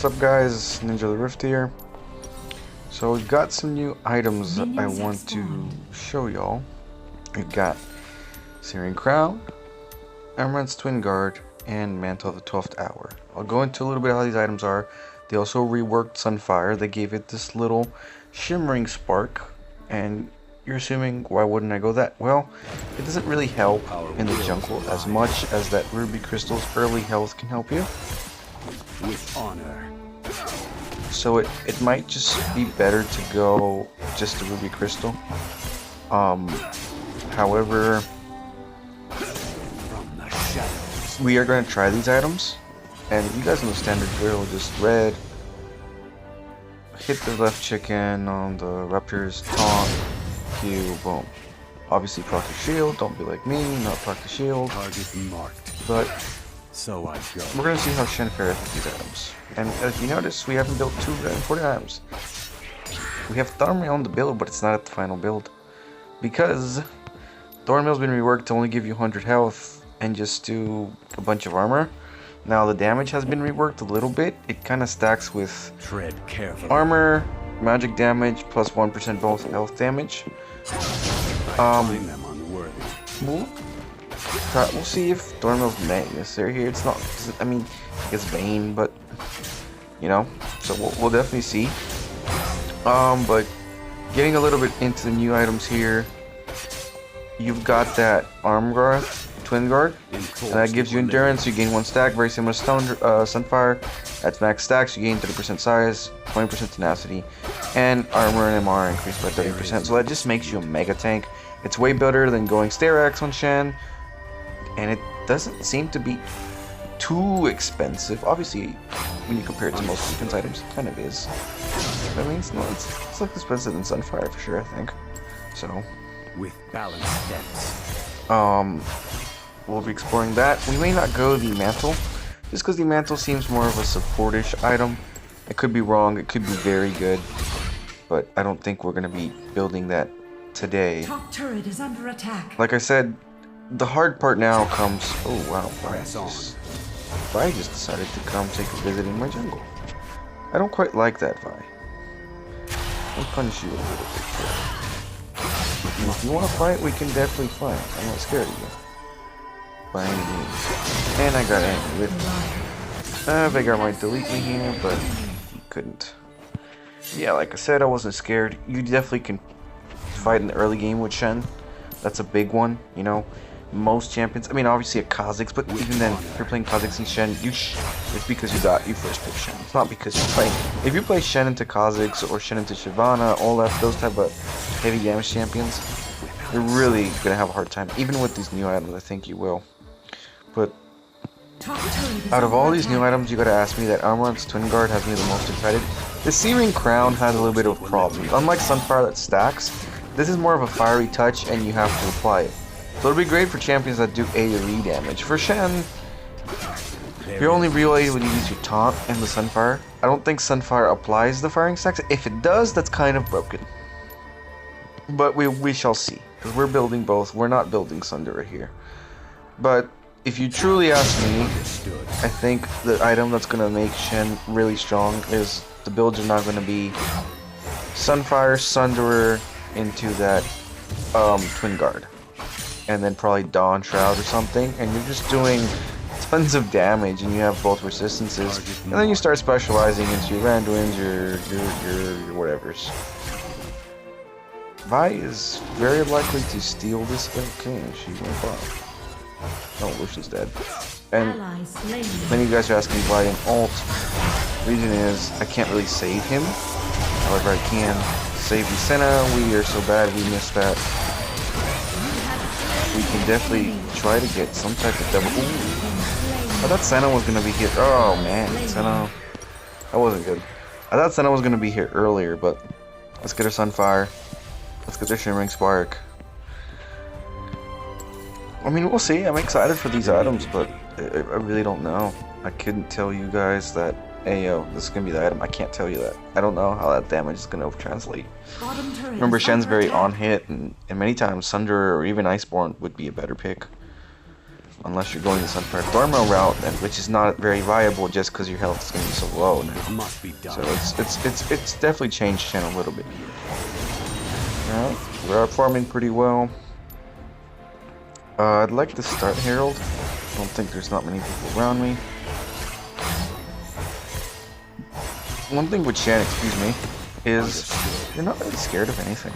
up guys, Ninja the Rift here. So we've got some new items that I want to show y'all. We've got Searing Crown, Amaranth's Twinguard, and Mantle of the 12th Hour. I'll go into a little bit how these items are. They also reworked Sunfire. They gave it this little shimmering spark, and you're assuming why wouldn't I go that? Well, it doesn't really help in the jungle as much as that Ruby Crystal's early health can help you. With honor. So it might just be better to go just the Ruby Crystal. However, From the shadows. we are going to try these items, and you guys know the standard drill. Just red, hit the left chicken on the raptors, taunt, Q, boom. Obviously proc your shield, don't be like me, not proc the shield. Target marked. But So I go. we're going to see how Shen fares with these items. And as you notice, we haven't built two very important items. We have Thornmail on the build, but it's not at the final build. Because Thornmail's been reworked to only give you 100 health and just do a bunch of armor. Now the damage has been reworked a little bit. It kind of stacks with Tread carefully. armor, magic damage, plus 1% bonus health damage. Find them unworthy. We'll see if Thornmail's necessary here. It's not, I mean, it's Bane, but, you know, so we'll definitely see. But getting a little bit into the new items here, you've got that Armguard, Twinguard, and that gives you endurance. You gain 1 stack, very similar to Sunfire. That's max stacks. You gain 30% size, 20% tenacity, and armor and MR increased by 30%. So that just makes you a mega tank. It's way better than going Sterax on Shen, and it doesn't seem to be too expensive. Obviously, when you compare it to most defense items, it kind of is. I mean, it's less expensive than Sunfire for sure, I think. So, With balanced steps. we'll be exploring that. We may not go the Mantle, just because the Mantle seems more of a supportish item. I could be wrong, it could be very good, but I don't think we're going to be building that today. Top turret is under attack. Like I said, the hard part now comes... Oh wow, Press on. Vi just decided to come take a visit in my jungle. I don't quite like that, Vi. I'll punish you a little bit for that. If you want to fight, we can definitely fight. I'm not scared of you. By any means. And I got angry with me. Vagar might delete me here, but he couldn't. Yeah, like I said, I wasn't scared. You definitely can fight in the early game with Shen. That's a big one, you know. Most champions, I mean, obviously a Kha'Zix, but even then, if you're playing Kha'Zix and Shen, it's because you first picked Shen. It's not because you're playing. If you play Shen into Kha'Zix or Shen into Shyvana, Olaf, those type of heavy damage champions, you're really gonna have a hard time. Even with these new items, I think you will. But out of all these new items, you gotta ask me that Amaranth's Twinguard has me the most excited. The Searing Crown has a little bit of problems. Unlike Sunfire that stacks, this is more of a fiery touch and you have to apply it. So it'll be great for champions that do AoE damage. For Shen, you're only really able to use your taunt and the Sunfire. I don't think Sunfire applies the firing stacks. If it does, that's kind of broken. But we shall see. Because we're building both. We're not building Sundera here. But if you truly ask me, I think the item that's going to make Shen really strong is the builds are not going to be Sunfire, Sunderer into that Twinguard. And then probably Dawn Shroud or something, and you're just doing tons of damage, and you have both resistances, and then you start specializing into your Randuins, your whatevers. Vi is very likely to steal this. Okay, she went off. Oh, Lucian's dead. And many of you guys are asking why an ult. Reason is I can't really save him. However, I can save Senna. We are so bad we missed that. We can definitely try to get some type of double. Ooh. I thought Senna was gonna be here. Oh man, Senna. That wasn't good. I thought Senna was gonna be here earlier, but let's get her Sunfire. Let's get their Shimmering Spark. I mean, we'll see. I'm excited for these items, but I really don't know. I couldn't tell you guys that, hey yo, this is gonna be the item. I can't tell you that. I don't know how that damage is gonna translate. Remember, Shen's very on hit, and many times Sunder or even Iceborne would be a better pick. unless you're going the Sunfire Thornmail route, which is not very viable just because your health is going to be so low now. Must be done. So it's definitely changed Shen a little bit here. Alright, we're farming pretty well. I'd like to start Herald. I don't think there's not many people around me. One thing with Shen, excuse me, is you're not really scared of anything.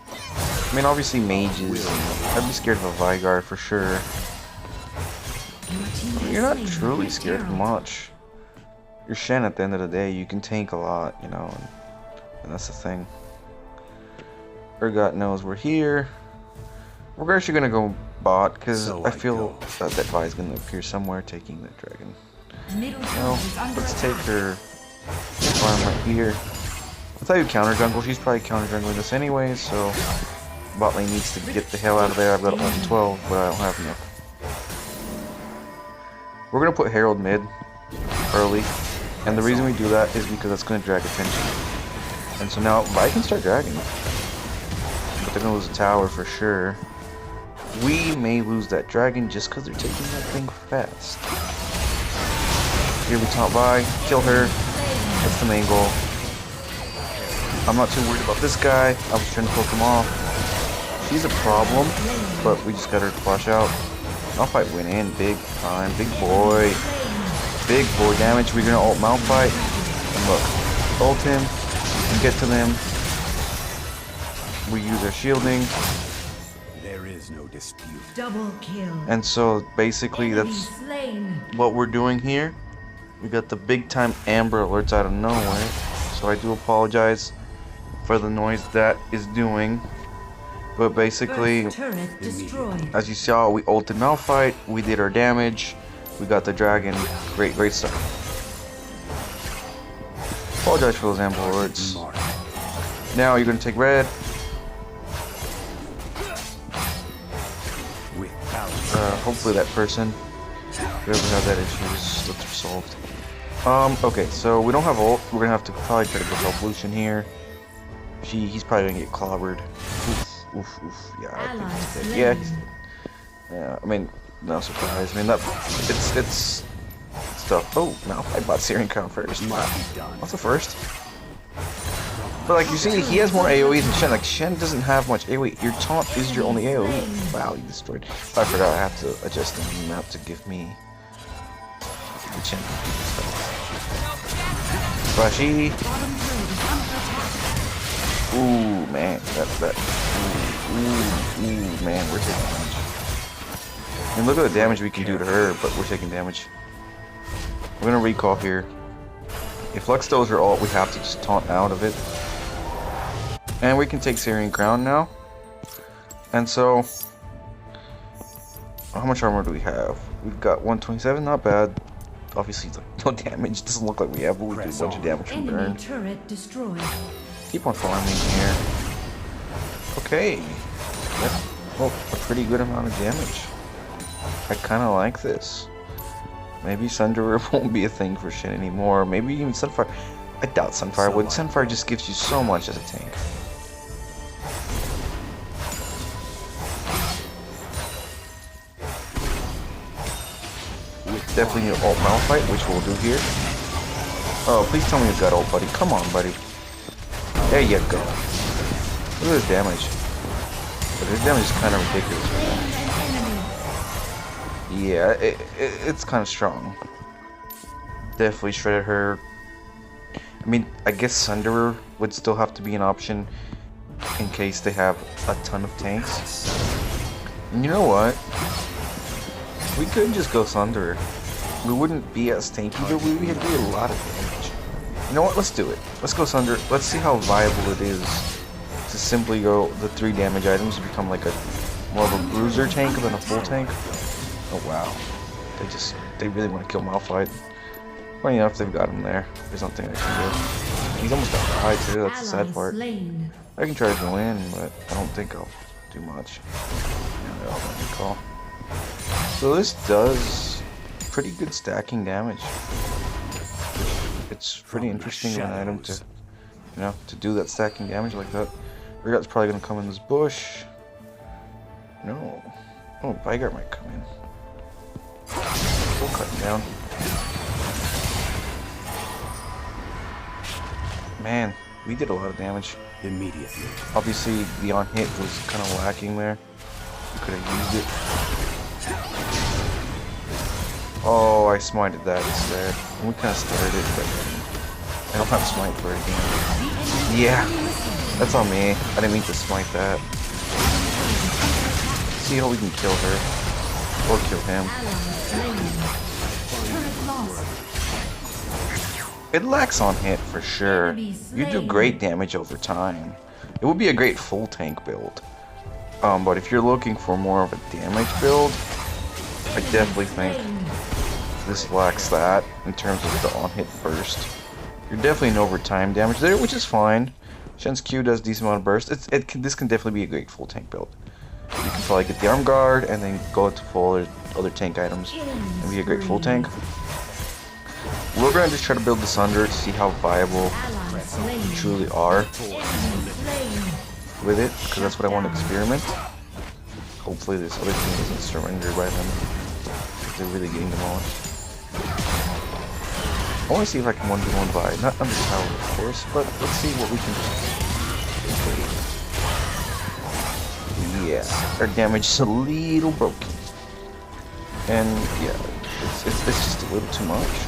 I mean, obviously mages. I'd be scared of a Vigard for sure. But you're not truly scared of much. You're Shen at the end of the day. You can tank a lot, you know, and that's the thing. Urgot knows we're here. We're actually gonna go bot because I feel that Vi is gonna appear somewhere taking the dragon. Well, let's take her farm right here. I'll tell you counter jungle. She's probably counter jungling this anyway, so bot lane needs to get the hell out of there. I've got ult 12, but I don't have enough. We're gonna put Herald mid early, and the reason we do that is because that's gonna drag attention. And so now Vi can start dragging, but they're gonna lose a tower for sure. We may lose that dragon just because they're taking that thing fast. Here we taunt Vi, kill her. That's the main goal. I'm not too worried about this guy. I was trying to poke him off. She's a problem, but we just got her to flash out. Malphite went in big time. Big boy. Big boy damage. We're gonna ult Malphite. And look, ult him and get to them. We use our shielding. There is no dispute. Double kill. And so basically that's what we're doing here. We got the big time Amber alerts out of nowhere. So I do apologize for the noise that is doing. But basically, as you saw, we ulted Malphite, we did our damage, we got the dragon. Great stuff. Apologize for those Amber alerts. Now you're gonna take red. Hopefully that person, whoever had that issue, that's resolved. Okay, so we don't have ult. We're gonna have to probably try to go help Lucian here. He's probably gonna get clobbered. Oof. Yeah, I think he's dead. Yeah, he's dead. Yeah, I mean, no surprise. I mean, it's stuff. Oh, no, I bought searing count first. What's the first? But like you see, he has more AoE than Shen. Like Shen doesn't have much AoE. Your taunt is your only AoE. Wow, you destroyed. I forgot I have to adjust the map to give me the champion. Flashy. Ooh, man, ooh, man, we're taking damage. I mean, look at the damage we can do to her, but we're taking damage. We're gonna recall here. If Lux throws her ult, we have to just taunt out of it. And we can take Searing Crown now. And so, how much armor do we have? We've got 127, not bad. Obviously, it's like no damage. Doesn't look like we have, but we do a bunch of damage from burn. Turret destroyed. Keep on farming here. Okay. That's, well, a pretty good amount of damage. I kind of like this. Maybe Sunderer won't be a thing for Shen anymore. Maybe even Sunfire. I doubt Sunfire would. Sunfire just gives you so much as a tank. We definitely need to ult Malphite, which we'll do here. Oh, please tell me you've got ult, buddy. Come on, buddy. There you go. Look at his damage. But his damage is kind of ridiculous right now. Yeah, it's kind of strong. Definitely shredded her. I mean, I guess Sunderer would still have to be an option in case they have a ton of tanks. And you know what? We could just go Sunderer. We wouldn't be as tanky, but we would do a lot of damage. You know what? Let's do it. Let's go Sunderer. Let's see how viable it is to simply go the 3 damage items and become like a more of a bruiser tank than a full tank. Oh wow. They really want to kill Malphite. Funny enough, they've got him there. There's nothing I can do. He's almost got high too, that's the sad part. I can try to go in, but I don't think I'll do much. Yeah, I'll let me call. So this does pretty good stacking damage. It's pretty interesting of an item to, you know, to do that stacking damage like that. Urgot's probably gonna come in this bush. No. Oh, Vigard might come in. down. Man, we did a lot of damage. Immediately. Obviously, the on hit was kind of lacking there. We could have used it. Oh, I smited that instead. And we kind of started it, but I don't have smite for it again. Yeah, that's on me. I didn't mean to smite that. See how we can kill her. Or kill him. It lacks on hit for sure. You do great damage over time. It would be a great full tank build. But if you're looking for more of a damage build, I definitely think this lacks that in terms of the on hit burst. You're definitely in overtime damage there, which is fine. Shen's Q does decent amount of burst. This can definitely be a great full tank build. You can probably get the arm guard and then go into full other tank items and be a great full tank. We're going to just try to build this under to see how viable we truly are with it, because that's what I want to experiment. Hopefully this other team isn't surrendered by them. They're really getting demolished. I want to see if I can 1v1 by, not under tower of course, but let's see what we can do. Yeah, our damage is a little broken. And yeah, it's just a little too much.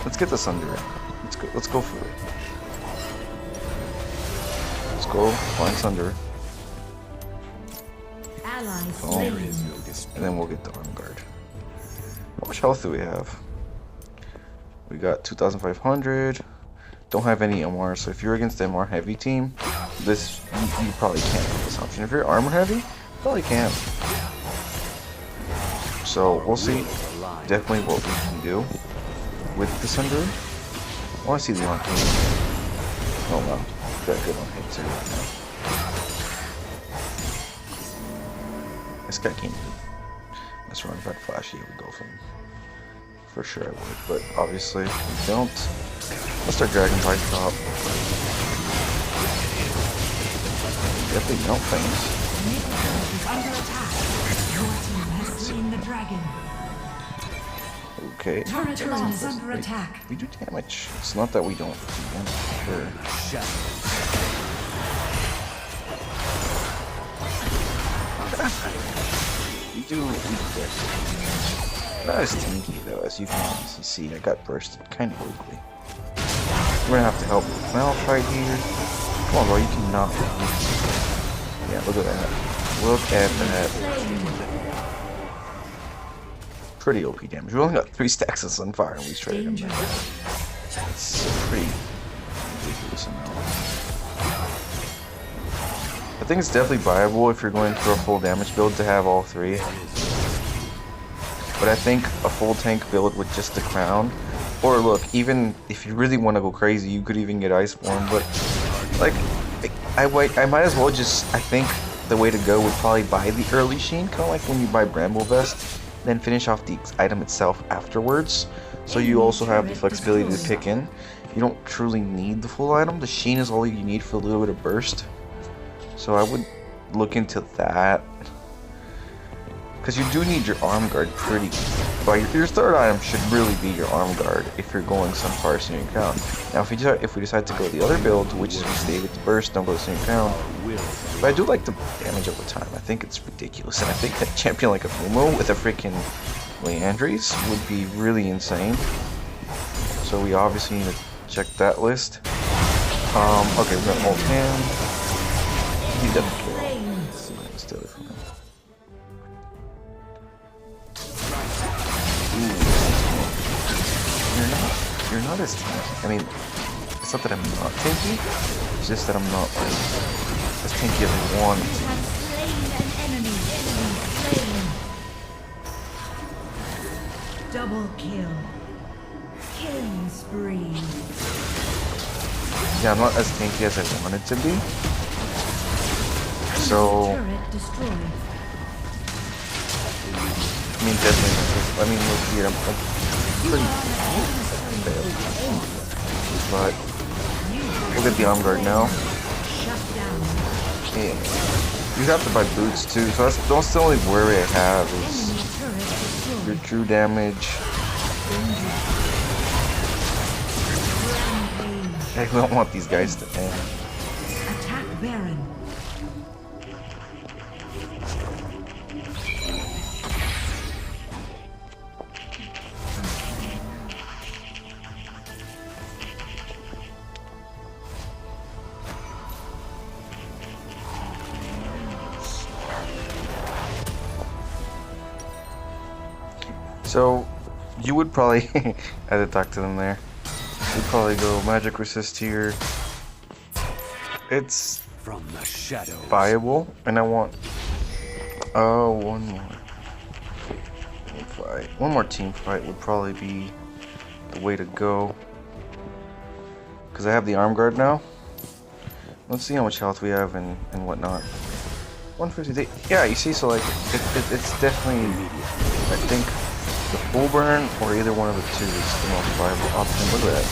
Let's get this under it. Let's go for it. Let's go find Sunder. And then we'll get the arm guard. How much health do we have? We got 2,500. Don't have any MR, so if you're against the MR heavy team, this you probably can't have this option. If you're armor heavy, you probably can't. So we'll see definitely what we can do with the Sunder. I want to see the on hit. Oh no, got good on hit too right now. This guy can't mess around about flashy. It would go from. For sure I would, but obviously we don't. Let's start dragging by top. Definitely melt things. Okay. We do damage. It's not that we don't do damage for sure. We do damage. Not as tanky though, as you can obviously see. I got bursted kind of quickly. We're gonna have to help with Malphite here. Come on, bro, you cannot. Yeah, look at that. Look at that. Pretty OP damage. We only got 3 stacks of Sunfire and we traded him back. It's pretty ridiculous amount. I think it's definitely viable if you're going for a full damage build to have all 3. But I think a full tank build with just the crown, or look, even if you really want to go crazy, you could even get Iceborne. But like, I might as well just. I think the way to go would probably buy the early Sheen, kind of like when you buy Bramble Vest, then finish off the item itself afterwards. So you also have the flexibility to pick in. You don't truly need the full item. The Sheen is all you need for a little bit of burst. So I would look into that. Because you do need your arm guard pretty. But your third item should really be your arm guard if you're going Sunfire Searing Crown. Now if we decide to go the other build, which is we stay with the burst, don't go to Searing Crown. But I do like the damage over time. I think it's ridiculous. And I think that champion like a Mumu with a freaking Leandries would be really insane. So we obviously need to check that list. Okay, we're gonna ult him. He doesn't kill. Let's do it for him. You're not as tanky. I mean, it's not that I'm not tanky, it's just that I'm not like, as tanky as I want to. Double kill. Killing spree. Yeah, I'm not as tanky as I wanted to be. So, I mean, definitely. I mean, look here, I'm pretty. But we'll get the arm guard now. Okay. You have to buy boots too, so that's the only worry I have is your true damage. I don't want these guys to end. Attack Baron. So, you would probably, I had to talk to them there, you'd probably go magic resist here. It's From the shadows. viable, and I want, one more. Team fight. One more team fight would probably be the way to go. Because I have the arm guard now. Let's see how much health we have and whatnot. 150, yeah, you see, so like, it's definitely, I think, the full burn or either one of the two is the most viable option. Look at that.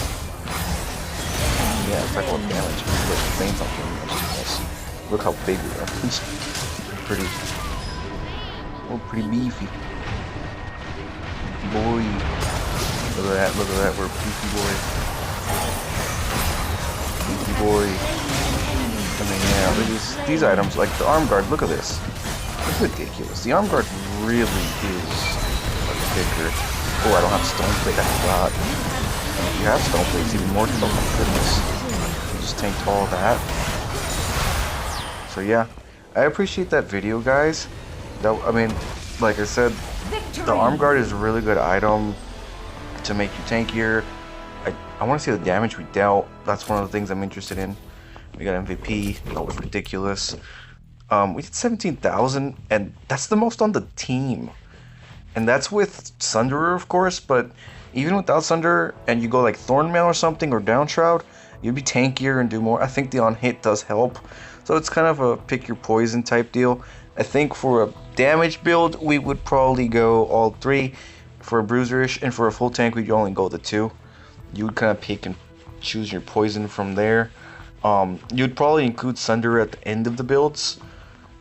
Yeah, it's like what damage. Look, things not doing much to us. Look how big we are. Pretty, oh, pretty beefy. Boy. Look at that, we're beefy boy. Beefy boy. And then yeah, look at these items, like the arm guard, look at this. It's ridiculous. The arm guard really is kicker. Oh, I don't have stone plate, I forgot. If you have stone plate, it's even more so. Oh my goodness. You just tanked all that. So yeah, I appreciate that video, guys. That, I mean, like I said, the arm guard is a really good item to make you tankier. I want to see the damage we dealt. That's one of the things I'm interested in. We got MVP. That was ridiculous. We did 17,000, and that's the most on the team. And that's with Sunderer, of course, but even without Sunderer, and you go like Thornmail or something, or Down Shroud, you'd be tankier and do more. I think the on-hit does help. So it's kind of a pick your poison type deal. I think for a damage build, we would probably go all three. For a bruiserish, and for a full tank, we'd only go the two. You would kind of pick and choose your poison from there. You'd probably include Sunderer at the end of the builds,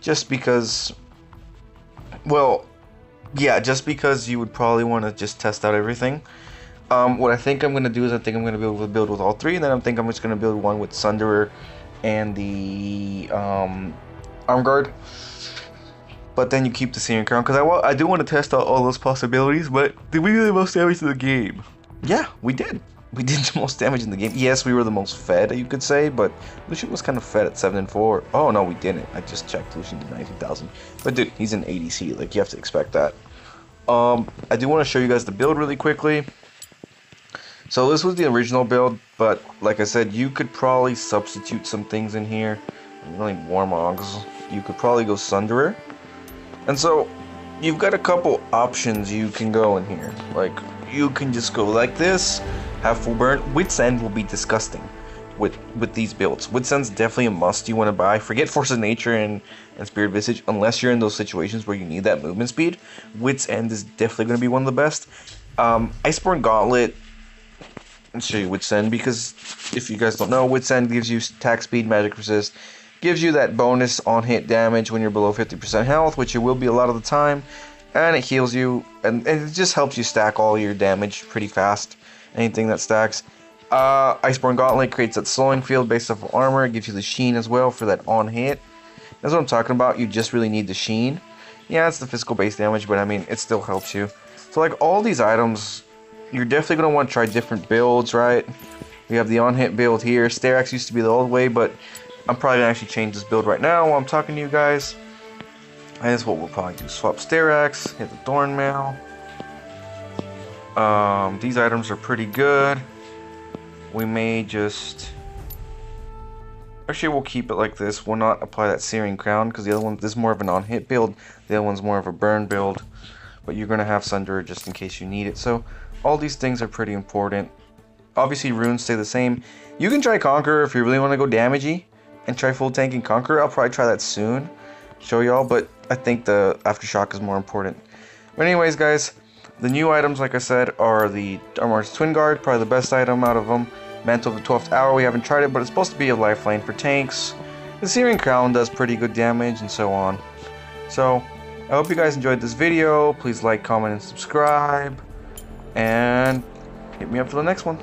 just because, well, yeah, just because you would probably want to just test out everything. What I think I'm going to do is I think I'm going to be able to build with all three, and then I think I'm just going to build one with Sunderer and the arm guard. But then you keep the Searing Crown, because I do want to test out all those possibilities. But did we do the most damage in the game? Yeah, we did. We did the most damage in the game. Yes, we were the most fed, you could say, but Lucian was kind of fed at 7 and 4. Oh no, we didn't. I just checked. Lucian did 19,000. But dude, he's an ADC. Like, you have to expect that. I do want to show you guys the build really quickly. So this was the original build, but like I said, you could probably substitute some things in here. Really Warmogs. You could probably go Sunderer. And so you've got a couple options you can go in here. Like, you can just go like this, have full burn. Wit's End will be disgusting with these builds. Wit's End's definitely a must you want to buy. Forget Force of Nature and Spirit Visage, unless you're in those situations where you need that movement speed. Wit's End is definitely going to be one of the best. Iceborne Gauntlet, I'll show you Wit's End, because if you guys don't know, Wit's End gives you attack speed, magic resist, gives you that bonus on hit damage when you're below 50% health, which it will be a lot of the time, and it heals you, and it just helps you stack all your damage pretty fast, anything that stacks. Iceborne Gauntlet creates that slowing field based off of armor. It gives you the sheen as well for that on hit. That's what I'm talking about. You just really need the sheen. Yeah, it's the physical base damage, but I mean, it still helps you. So like all these items, you're definitely going to want to try different builds, right? We have the on hit build here. Sterax used to be the old way, but I'm probably going to actually change this build right now while I'm talking to you guys. And that's what we'll probably do. Swap Sterax, hit the Thornmail. These items are pretty good. We may just... Actually, we'll keep it like this. We'll not apply that Searing Crown, because the other one, this is more of an on-hit build. The other one's more of a burn build. But you're going to have Sunderer just in case you need it. So, all these things are pretty important. Obviously, runes stay the same. You can try Conqueror if you really want to go damagey, and try full tanking Conqueror. I'll probably try that soon. Show y'all, but I think the Aftershock is more important. But anyways, guys, the new items, like I said, are the Armor's Twinguard, probably the best item out of them. Mantle of the 12th Hour, we haven't tried it, but it's supposed to be a lifeline for tanks. the Searing Crown does pretty good damage, and so on. So, I hope you guys enjoyed this video. Please like, comment, and subscribe. And hit me up for the next one.